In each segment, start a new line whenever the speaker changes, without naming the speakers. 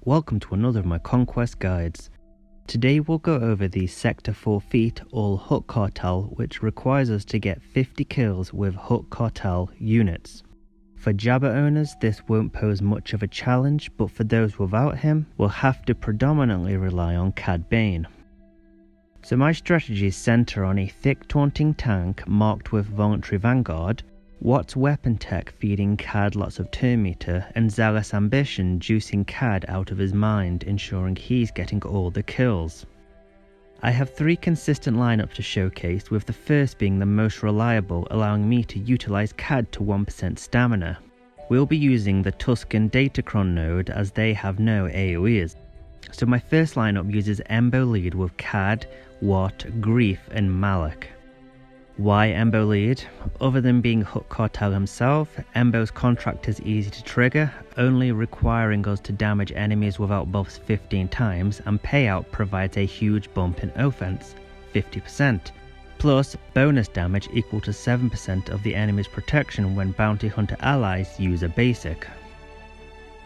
welcome to another of my conquest guides. Today we'll go over the Sector 4 feat all Hutt Cartel, which requires us to get 50 kills with Hutt Cartel units. For Jabba owners this won't pose much of a challenge, but for those without him we'll have to predominantly rely on Cad Bane. So my strategies centre on a thick taunting tank marked with Voluntary Vanguard, Watt's weapon tech feeding Cad lots of turn meter, and Zealous ambition juicing Cad out of his mind, ensuring he's getting all the kills. I have 3 consistent lineups to showcase, with the first being the most reliable, allowing me to utilise Cad to 1% stamina. We'll be using the Tusken Datacron node as they have no AoEs. So my first lineup uses Embo lead with Cad, Watt, Grief and Malak. Why Embo lead? Other than being Hutt Cartel himself, Embo's contract is easy to trigger, only requiring us to damage enemies without buffs 15 times, and payout provides a huge bump in offense, 50%, plus bonus damage equal to 7% of the enemy's protection when bounty hunter allies use a basic.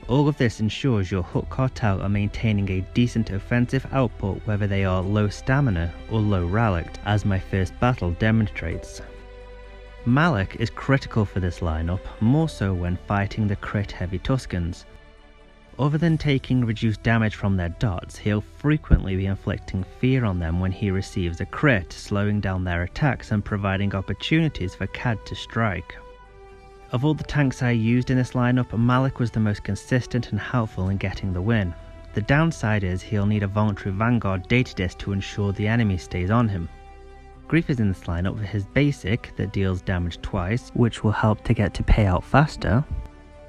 All of this ensures your Hutt Cartel are maintaining a decent offensive output whether they are low stamina or low relic, as my first battle demonstrates. Malak is critical for this lineup, more so when fighting the crit heavy Tuskens. Other than taking reduced damage from their dots, he'll frequently be inflicting fear on them when he receives a crit, slowing down their attacks and providing opportunities for Cad to strike. Of all the tanks I used in this lineup, Malak was the most consistent and helpful in getting the win. The downside is he'll need a Voluntary Vanguard data disc to ensure the enemy stays on him. Grief is in this lineup for his basic that deals damage twice, which will help to get to payout faster,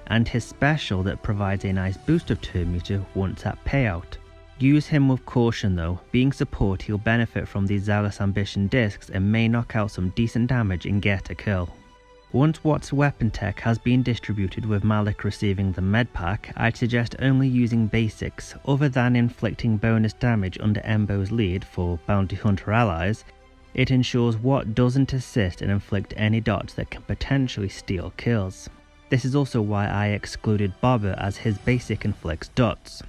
and his special that provides a nice boost of turn meter once at payout. Use him with caution though, being support he'll benefit from these Zealous ambition discs and may knock out some decent damage and get a kill. Once Watt's weapon tech has been distributed with Malak receiving the med pack, I'd suggest only using basics. Other than inflicting bonus damage under Embo's lead for bounty hunter allies, it ensures Watt doesn't assist and inflict any dots that can potentially steal kills. This is also why I excluded Boba, as his basic inflicts dots.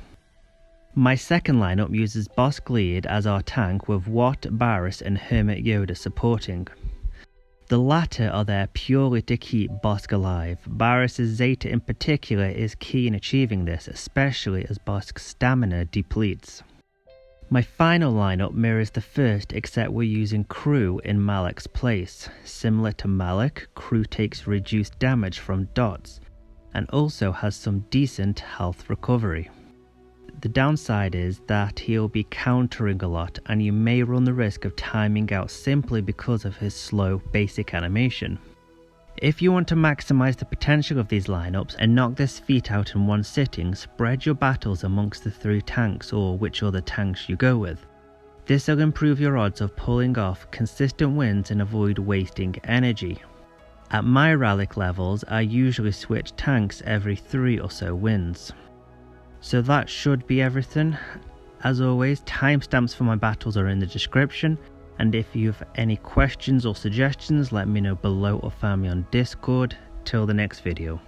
My second lineup uses Bossk lead as our tank with Watt, Barris and Hermit Yoda supporting. The latter are there purely to keep Bossk alive. Barris' Zeta in particular is key in achieving this, especially as Bosk's stamina depletes. My final lineup mirrors the first, except we're using Crew in Malak's place. Similar to Malak, Crew takes reduced damage from dots, and also has some decent health recovery. The downside is that he'll be countering a lot, and you may run the risk of timing out simply because of his slow basic animation. If you want to maximize the potential of these lineups and knock this feat out in one sitting, spread your battles amongst the 3 tanks or which other tanks you go with. This will improve your odds of pulling off consistent wins and avoid wasting energy. At my relic levels, I usually switch tanks every 3 or so wins. So that should be everything. As always, timestamps for my battles are in the description, and if you have any questions or suggestions, let me know below or find me on Discord. Till the next video.